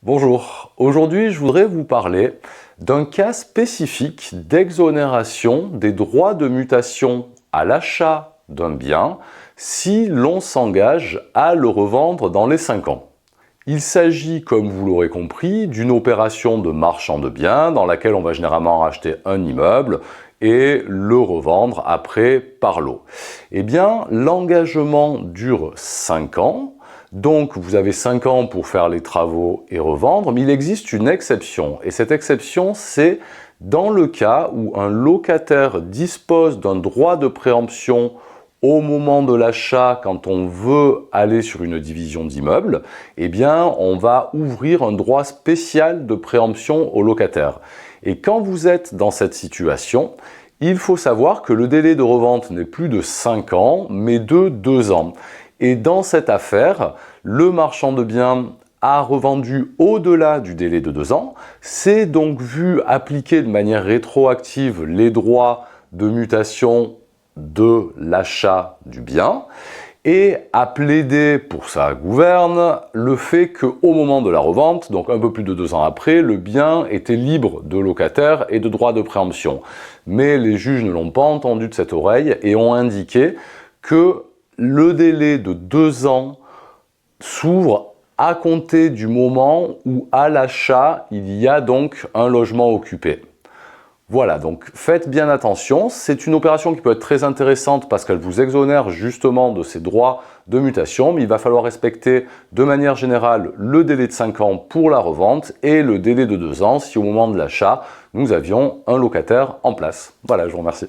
Bonjour, aujourd'hui je voudrais vous parler d'un cas spécifique d'exonération des droits de mutation à l'achat d'un bien si l'on s'engage à le revendre dans les 5 ans. Il s'agit, comme vous l'aurez compris, d'une opération de marchand de biens dans laquelle on va généralement racheter un immeuble et le revendre après par lot. Eh bien, l'engagement dure 5 ans. Donc, vous avez 5 ans pour faire les travaux et revendre, mais il existe une exception. Et cette exception, c'est dans le cas où un locataire dispose d'un droit de préemption au moment de l'achat, quand on veut aller sur une division d'immeuble, eh bien, on va ouvrir un droit spécial de préemption au locataire. Et quand vous êtes dans cette situation, il faut savoir que le délai de revente n'est plus de 5 ans, mais de 2 ans. Et dans cette affaire, le marchand de biens a revendu au-delà du délai de 2 ans, s'est donc vu appliquer de manière rétroactive les droits de mutation de l'achat du bien et a plaidé pour sa gouverne le fait qu'au moment de la revente, donc un peu plus de 2 ans après, le bien était libre de locataire et de droits de préemption. Mais les juges ne l'ont pas entendu de cette oreille et ont indiqué que le délai de 2 ans s'ouvre à compter du moment où à l'achat, il y a donc un logement occupé. Voilà, donc faites bien attention, c'est une opération qui peut être très intéressante parce qu'elle vous exonère justement de ces droits de mutation, mais il va falloir respecter de manière générale le délai de 5 ans pour la revente et le délai de 2 ans si au moment de l'achat, nous avions un locataire en place. Voilà, je vous remercie.